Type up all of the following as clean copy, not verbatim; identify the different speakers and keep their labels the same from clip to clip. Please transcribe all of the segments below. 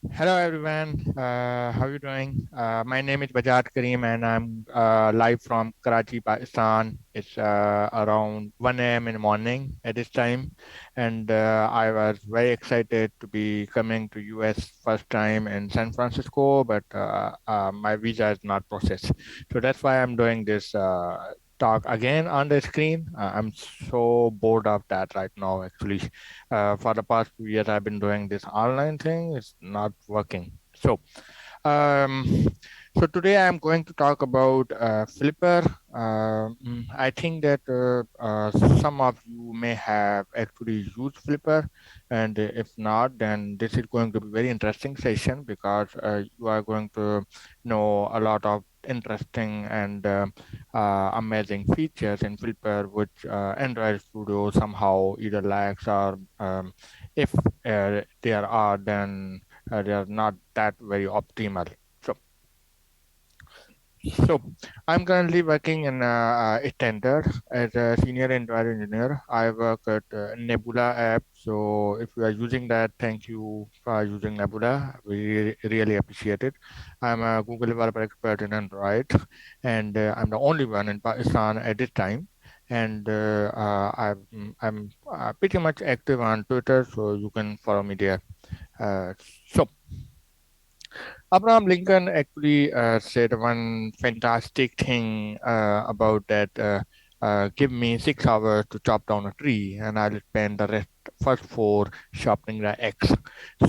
Speaker 1: Hello everyone, how are you doing? My name is Wajahat Karim and I'm live from Karachi, Pakistan. It's around 1 a.m. in the morning at this time, and I was very excited to be coming to US first time in San Francisco, but my visa is not processed, so that's why I'm doing this talk again on the screen. I'm so bored of that right now, actually. For the past 2 years, I've been doing this online thing. It's not working. Um, so today I'm going to talk about Flipper. I think that some of you may have actually used Flipper, and if not, then this is going to be very interesting session because you are going to know a lot of interesting and amazing features in Flipper, which Android Studio somehow either lacks or if there are, then they are not that very optimal. So, so I'm currently working in a tender as a senior Android engineer. I work at Nebula app. So if you are using that, thank you for using Nebula. We really appreciate it. I'm a Google developer expert in Android, and I'm the only one in Pakistan at this time. And I'm pretty much active on Twitter, so you can follow me there. Uh, so Abraham Lincoln actually said one fantastic thing about that. Give me 6 hours to chop down a tree, and I'll spend the first four sharpening the axe.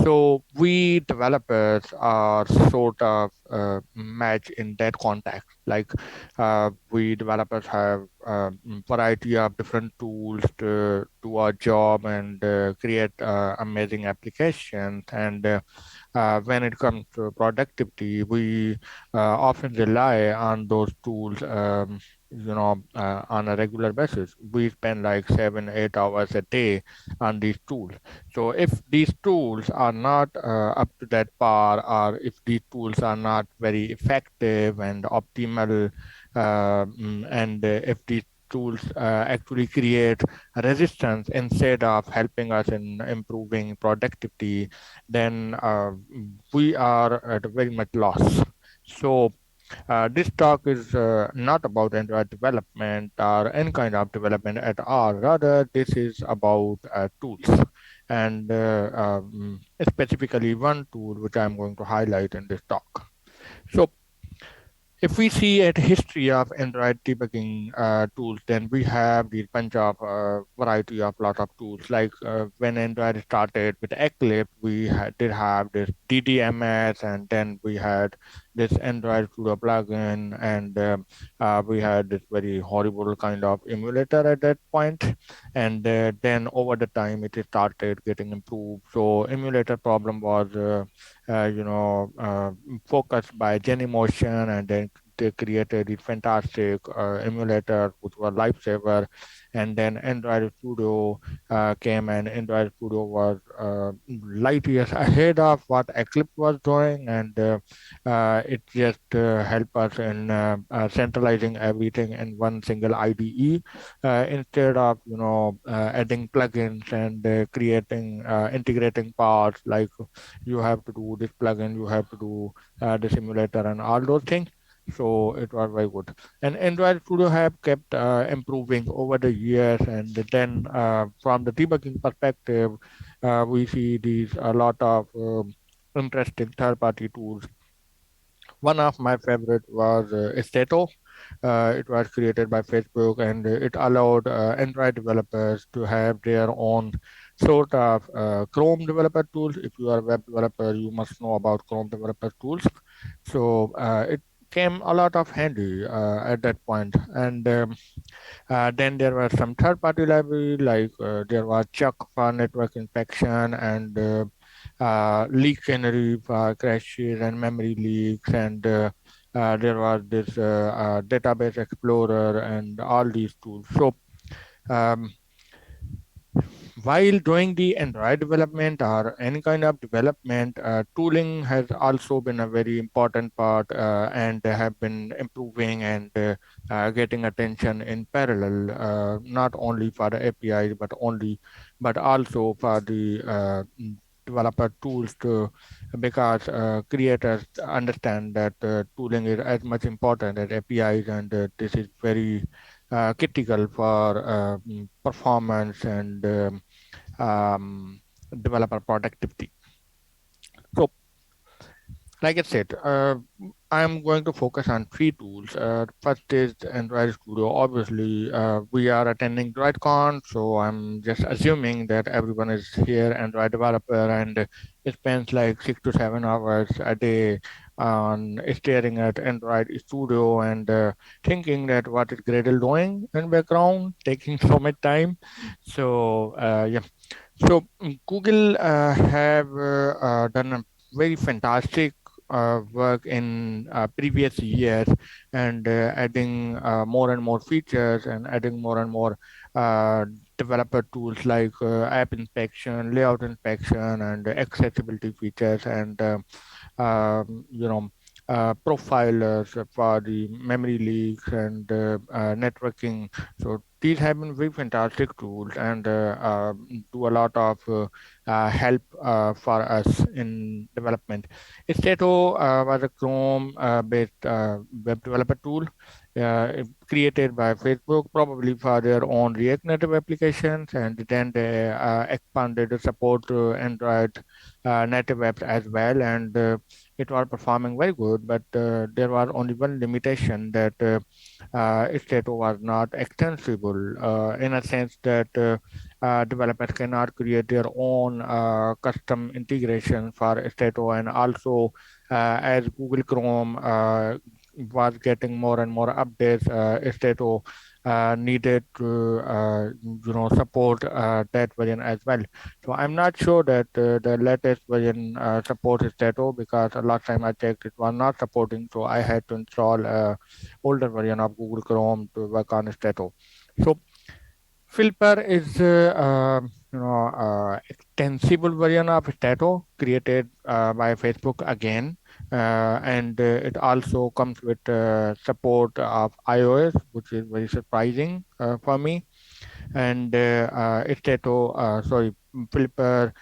Speaker 1: So we developers are sort of match in that context. Like we developers have variety of different tools to do our job and create amazing applications and when it comes to productivity, we often rely on those tools, on a regular basis. We spend like 7, 8 hours a day on these tools. So if these tools are not up to that par, or if these tools are not very effective and optimal, and if these tools actually create resistance instead of helping us in improving productivity, then we are at a very much loss. So this talk is not about Android development or any kind of development at all. Rather, this is about tools and specifically one tool which I'm going to highlight in this talk. So if we see at history of Android debugging tools, then we have the bunch of variety of lot of tools. Like when Android started with Eclipse, we did have this DDMS, and then we had this Android Studio plugin, and we had this very horrible kind of emulator at that point. And then over the time, it started getting improved. So emulator problem was. Focused by Genymotion, and then they created this fantastic emulator, which was lifesaver. And then Android Studio came, and Android Studio was light years ahead of what Eclipse was doing, and it just helped us in centralizing everything in one single IDE instead of adding plugins and creating integrating parts like you have to do this plugin, you have to do the simulator and all those things. So it was very good. And Android Studio have kept improving over the years. And then from the debugging perspective, we see these a lot of interesting third-party tools. One of my favorite was Estato. It was created by Facebook, and it allowed Android developers to have their own sort of Chrome developer tools. If you are a web developer, you must know about Chrome developer tools. So it came a lot of handy at that point. And then there were some third-party library, like there was Chuck for network inspection, and leak canary for crashes and memory leaks, and there was this database explorer and all these tools. So um, while doing the Android development or any kind of development, tooling has also been a very important part and have been improving and getting attention in parallel, not only for the APIs, but also for the developer tools to because creators understand that tooling is as much important as APIs, and this is very critical for performance and developer productivity. So, like I said, I'm going to focus on three tools. First is the Android Studio. Obviously, we are attending DroidCon, so I'm just assuming that everyone is here, Android developer, and spends like 6 to 7 hours a day on staring at Android Studio and thinking that what is Gradle doing in background, taking so much time. So, yeah. So Google have done a very fantastic work in previous years, and adding more and more features and adding more and more uh, developer tools like app inspection, layout inspection, and accessibility features, and you know, profilers for the memory leaks and networking. So these have been very fantastic tools and do a lot of help for us in development. Stato was a Chrome-based web developer tool created by Facebook, probably for their own React Native applications, and then they expanded the support to Android native apps as well, and it was performing very good. But there was only one limitation that Stato was not extensible in a sense that developers cannot create their own custom integration for Stato, and also as Google Chrome was getting more and more updates, Stato needed to support that version as well. So I'm not sure that the latest version supports Stato, because last time I checked it was not supporting. So I had to install older version of Google Chrome to work on Stato. So Filper is extensible version of Stato created by Facebook again, and it also comes with support of iOS, which is very surprising for me. And Flipper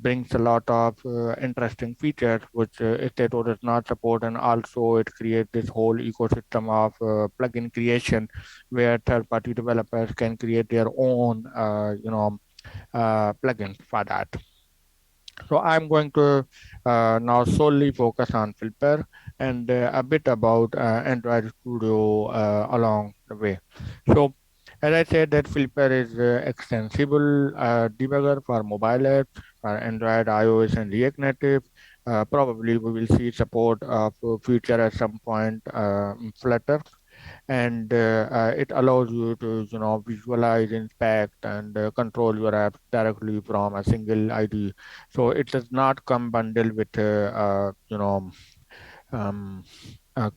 Speaker 1: brings a lot of interesting features which Stato does not support, and also it creates this whole ecosystem of plugin creation where third-party developers can create their own, plugins for that. So I'm going to now solely focus on Flipper and a bit about Android Studio along the way. So as I said, that Flipper is extensible debugger for mobile apps for Android, iOS, and React Native. Probably we will see support of future at some point in Flutter, and it allows you to visualize, inspect, and control your apps directly from a single ID. So it does not come bundled with um,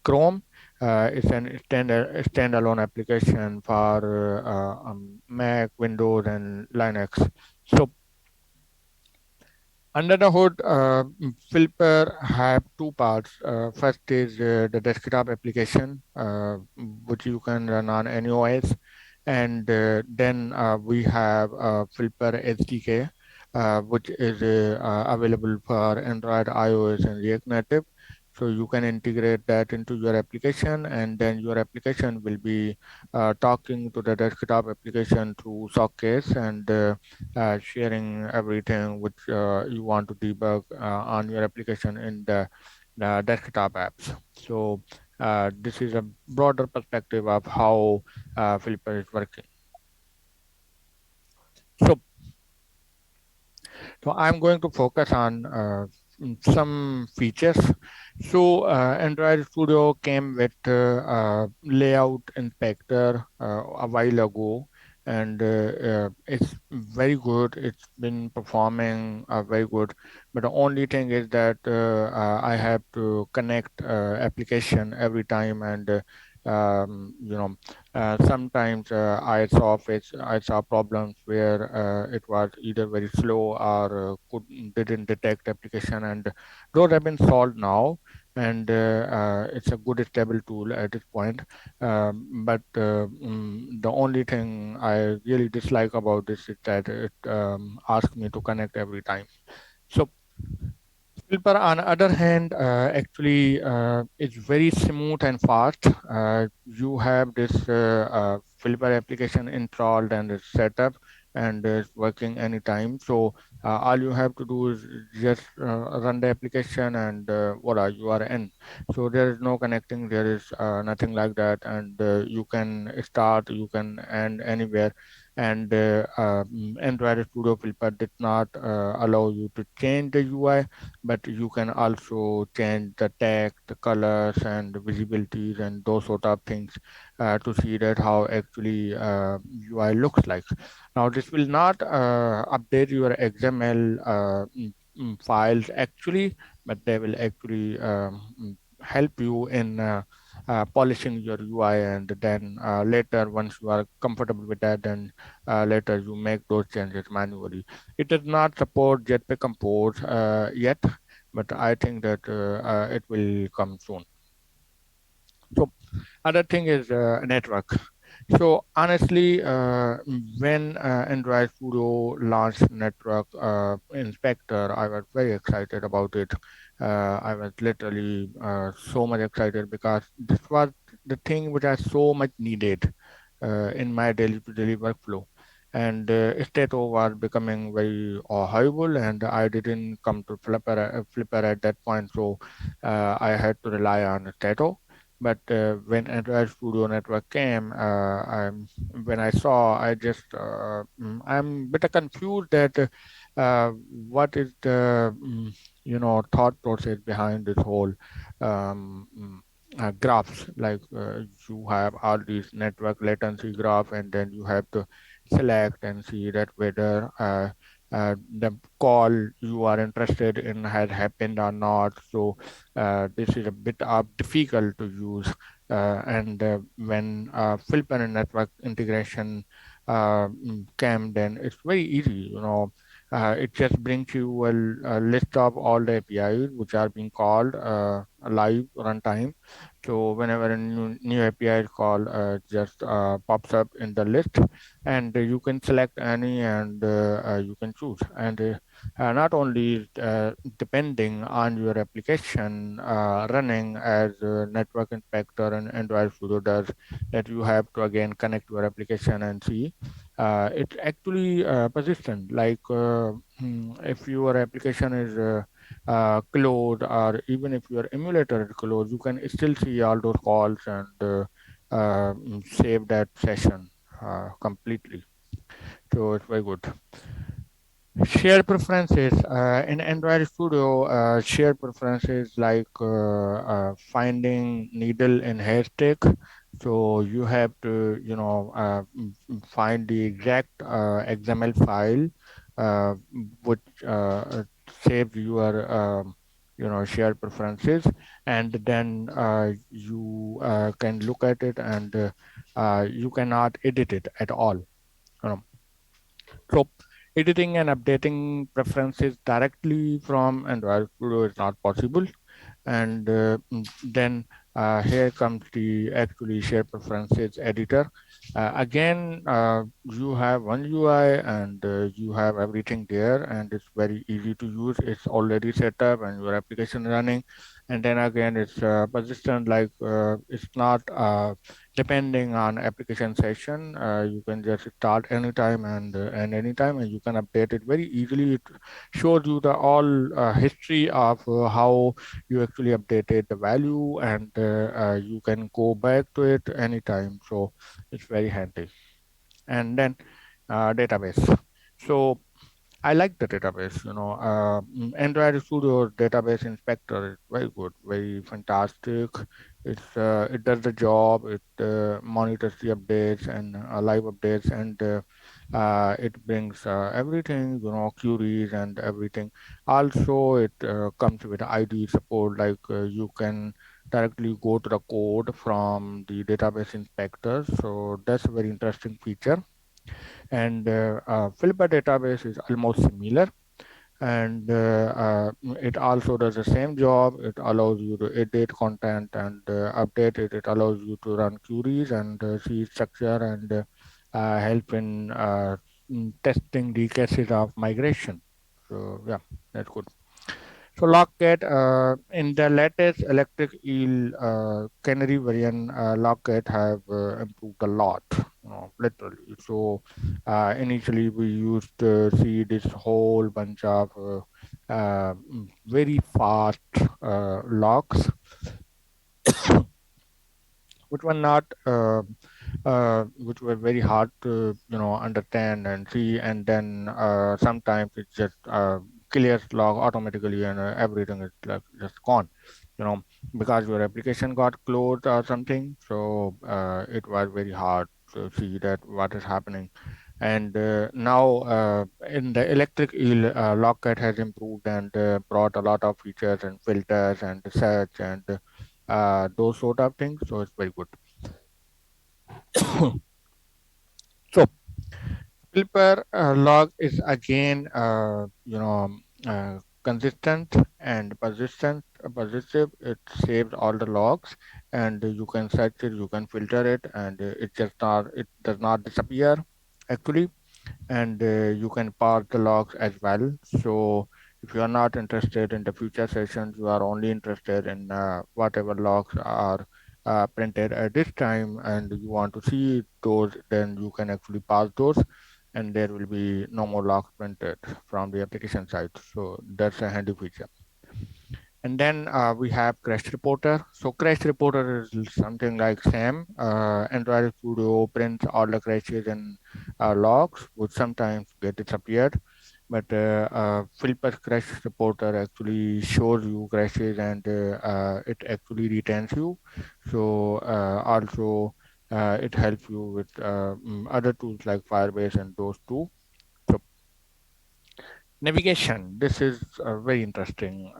Speaker 1: Chrome. It's an standalone application for Mac, Windows, and Linux. So under the hood, Flipper have two parts. First is the desktop application, which you can run on any OS, and then we have Flipper SDK, which is available for Android, iOS, and React Native. So you can integrate that into your application, and then your application will be talking to the desktop application through sockets and sharing everything which you want to debug on your application in the desktop apps. So this is a broader perspective of how Flipper is working. So So I'm going to focus on some features. So Android Studio came with layout inspector a while ago, and it's very good. It's been performing very good. But the only thing is that I have to connect application every time, and sometimes I saw problems where it was either very slow or didn't detect application, and those have been solved now, and it's a good stable tool at this point. But the only thing I really dislike about this is that it asks me to connect every time. So Flipper, on the other hand, actually is very smooth and fast. You have this Flipper application installed and it's set up and it's working anytime. So all you have to do is just run the application and voila, you are in. So there is no connecting, there is nothing like that, and you can start, you can end anywhere. And Android Studio Flipper did not allow you to change the UI, but you can also change the text, the colors, and the visibilities and those sort of things to see that how actually UI looks like. Now, this will not update your XML files actually, but they will actually help you in polishing your UI, and then later, once you are comfortable with that, then later you make those changes manually. It does not support Jetpack Compose yet, but I think that it will come soon. So other thing is network. So honestly, when Android Studio launched Network Inspector, I was very excited about it. I was literally so much excited because this was the thing which I so much needed in my daily workflow. And Stato was becoming very horrible, and I didn't come to Flipper at that point, so I had to rely on Stato. But when Android Studio Network came, when I saw, I'm a bit confused that what is the thought process behind this whole um, mm, graphs. Like you have all these network latency graph, and then you have to select and see that whether the call you are interested in has happened or not. So this is a bit of difficult to use. And when Flipper and network integration came, then it's very easy. It just brings you a list of all the APIs which are being called live runtime. So whenever a new API is called, just pops up in the list, and you can select any, and you can choose. And not only depending on your application running as a network inspector and Android Studio does, that you have to again connect your application and see. It's actually persistent. Like if your application is closed, or even if your emulator is closed, you can still see all those calls and save that session completely. So it's very good. Share preferences in Android Studio. Share preferences like finding needle in haystack. So you have to, find the exact XML file which saves your, share preferences, and then you can look at it, and you cannot edit it at all. You know. So editing and updating preferences directly from Android Studio is not possible. And then here comes the actually share preferences editor. Again, you have one UI, and you have everything there, and it's very easy to use. It's already set up and your application running. And then again, it's persistent, like it's not depending on application session. You can just start anytime and anytime, and you can update it very easily. It shows you the all history of how you actually updated the value, and you can go back to it anytime. So it's very handy. And then database. So I like the database. Android Studio database inspector is very good, very fantastic. It does the job. It monitors the updates and live updates, and it brings everything, queries and everything. Also, it comes with IDE support, like you can directly go to the code from the database inspector. So that's a very interesting feature. And Flipper database is almost similar, and it also does the same job. It allows you to edit content and update it. It allows you to run queries and see structure, and help in testing the cases of migration. So yeah, that's good. So Lockheed, in the latest electric eel canary variant, Lockheed have improved a lot, literally. So initially we used to see this whole bunch of very fast locks, which were not which were very hard to understand and see, and then sometimes it just clears log automatically, and everything is like just gone, you know because your application got closed or something. So it was very hard to see that what is happening. And now in the electric eel, Lockheed has improved and brought a lot of features and filters and search and those sort of things. So it's very good. So Flipper log is again, consistent and persistive. It saves all the logs, and you can search it, you can filter it, and it does not disappear actually. And you can parse the logs as well. So if you are not interested in the future sessions, you are only interested in whatever logs are printed at this time, and you want to see those, then you can actually parse those, and there will be no more logs printed from the application side. So that's a handy feature. And then we have Crash Reporter. So Crash Reporter is something like SAM. Android Studio prints all the crashes and logs, which sometimes get disappeared. But Flipper Crash Reporter actually shows you crashes, and it actually retains you. So also it helps you with other tools like Firebase and those too. So navigation. This is very interesting.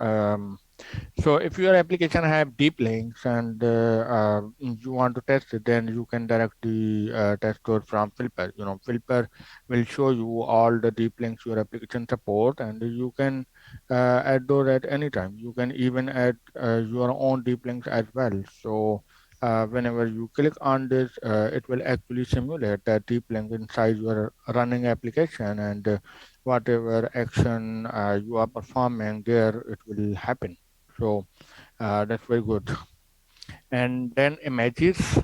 Speaker 1: So if your application have deep links and you want to test it, then you can directly test those from Filper. Filper will show you all the deep links your application support, and you can add those at any time. You can even add your own deep links as well. So whenever you click on this, it will actually simulate that deep link inside your running application, and whatever action you are performing there, it will happen. So that's very good. And then images.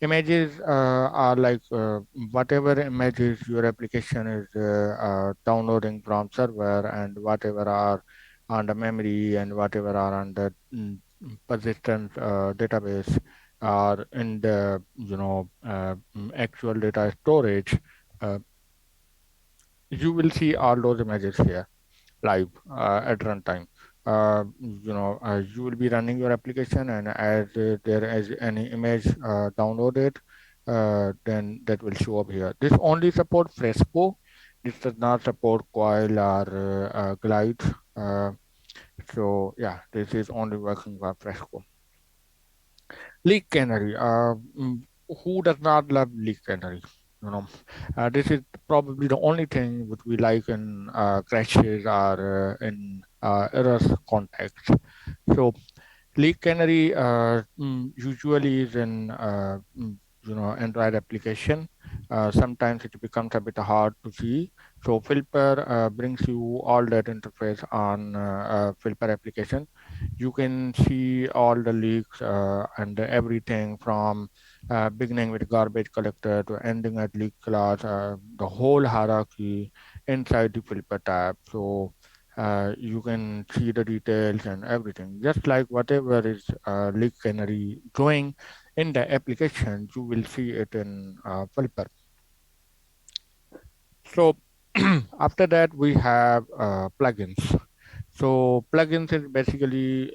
Speaker 1: Images are like whatever images your application is downloading from server, and whatever are on the memory, and whatever are on the persistent database, or in the actual data storage. Uh, you will see all those images here live at runtime. You will be running your application, and as there is any image downloaded, then that will show up here. This only support Fresco. This does not support Coil or Glide. Uh, so yeah, this is only working for Fresco. Leak Canary. Who does not love Leak Canary? You know, this is probably the only thing which we like in crashes or in errors context. So Leak Canary usually is in Android application. Sometimes it becomes a bit hard to see. So Filper brings you all that interface on Filper application. You can see all the leaks and everything from beginning with garbage collector to ending at leak class, the whole hierarchy inside the Filper tab. So you can see the details and everything. Just like whatever is leak canary doing in the application, you will see it in Filper. So after that, we have plugins. So plugins is basically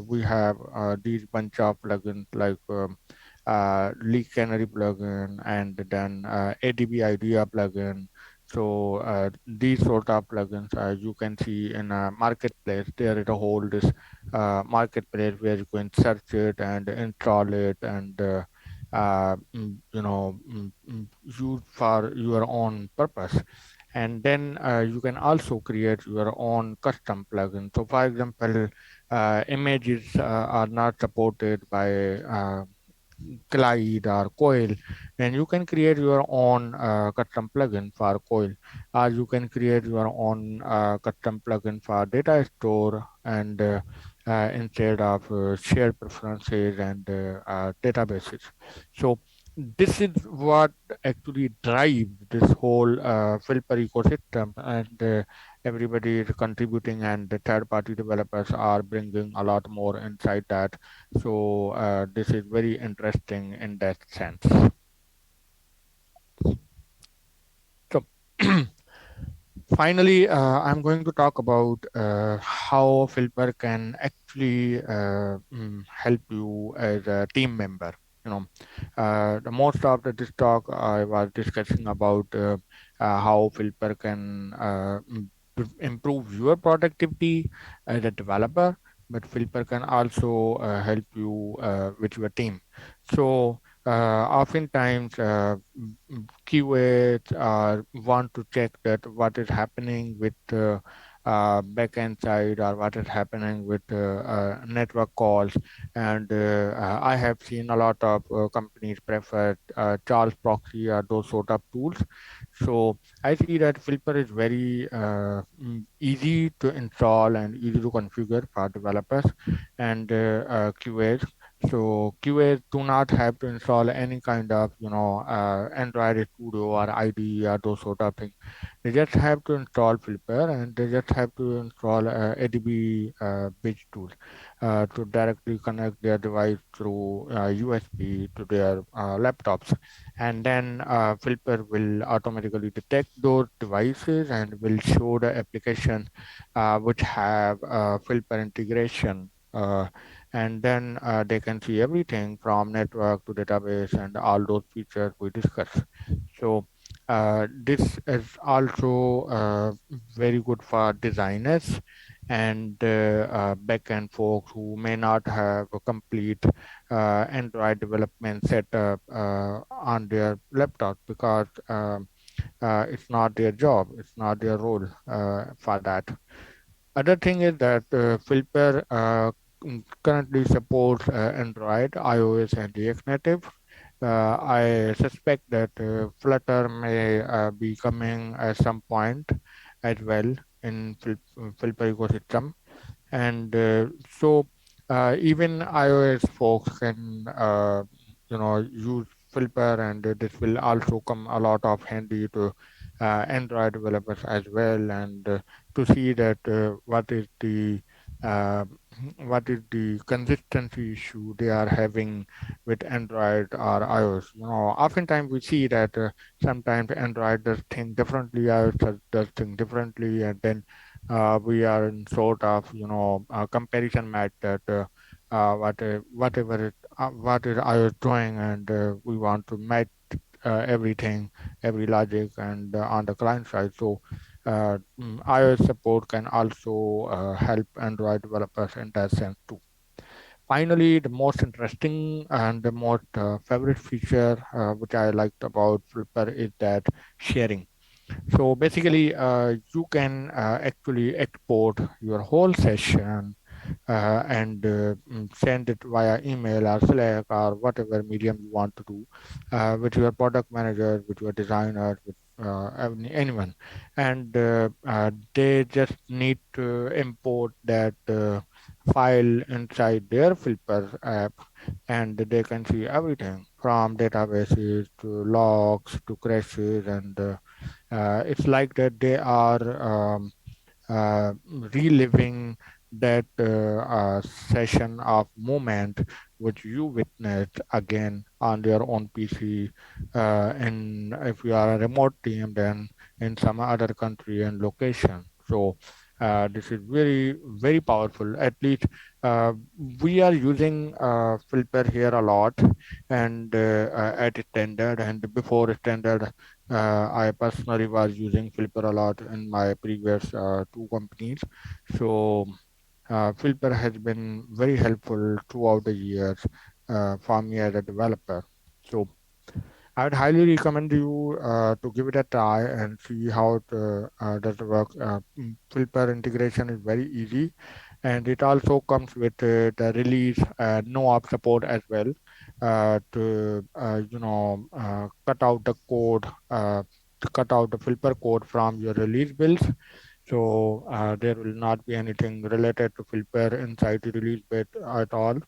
Speaker 1: we have these bunch of plugins like Leak Canary plugin, and then ADB Idea plugin. So these sort of plugins you can see in a marketplace. There is a whole this marketplace where you can search it and install it, and use for your own purpose. And then you can also create your own custom plugin. So for example, images are not supported by Glide or Coil, and you can create your own custom plugin for Coil, or you can create your own custom plugin for data store and instead of shared preferences and databases. So this is what actually drives this whole Filper ecosystem, and everybody is contributing, and the third party developers are bringing a lot more inside that. So this is very interesting in that sense. So finally, I'm going to talk about how Filper can actually help you as a team member. You know, the most of this talk I was discussing about how Filper can improve your productivity as a developer, but Filper can also help you with your team. So oftentimes QAs want to check that what is happening with backend side, or what is happening with network calls. And I have seen a lot of companies prefer Charles Proxy or those sort of tools. So I see that Flipper is very easy to install and easy to configure for developers and QAs. So QAs do not have to install any kind of, Android Studio or IDE or those sort of things. They just have to install Flipper, and they just have to install ADB bridge tool to directly connect their device through USB to their laptops. And then Flipper will automatically detect those devices and will show the application which have Flipper integration. And then they can see everything from network to database and all those features we discussed. So this is also very good for designers and backend folks who may not have a complete Android development setup on their laptop, because it's not their job, it's not their role for that. Other thing is that Filper currently supports Android, iOS, and React Native. I suspect that Flutter may be coming at some point as well in Filper ecosystem. And so even iOS folks can use Filper, and this will also come a lot of handy to Android developers as well, and to see that uh, what is the consistency issue they are having with Android or iOS. Oftentimes we see that sometimes Android does things differently, iOS does things differently, and then we are in sort of comparison match that what is I was doing, and we want to match everything, every logic, and on the client side. So iOS support can also help Android developers in that sense too. Finally, the most interesting and the most favorite feature which I liked about Flipper is that sharing. So basically, you can actually export your whole session and send it via email or Slack or whatever medium you want to do with your product manager, with your designer, with anyone. And they just need to import that file inside their Filter app, and they can see everything from databases to logs to crashes, and it's like that they are reliving that session of moment which you witnessed again on your own PC. And if you are a remote team, then in some other country and location. So this is very, very powerful. At least uh, we are using Filter here a lot, and at standard and before standard. I personally was using Flipper a lot in my previous two companies. So Flipper has been very helpful throughout the years for me as a developer. So I would highly recommend you to give it a try and see how it does work. Flipper integration is very easy, and it also comes with the release no op support as well. to cut out the code, to cut out the filter code from your release builds. So there will not be anything related to filter inside the release build at all.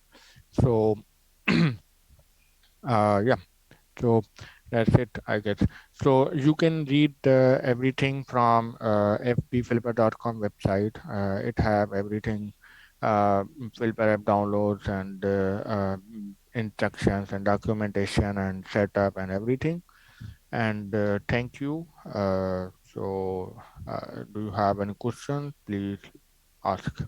Speaker 1: So yeah, so that's it, I guess. So you can read everything from fbflipper.com website. It have everything, Flipper app downloads and instructions and documentation and setup and everything. And thank you. Do you have any questions? Please ask.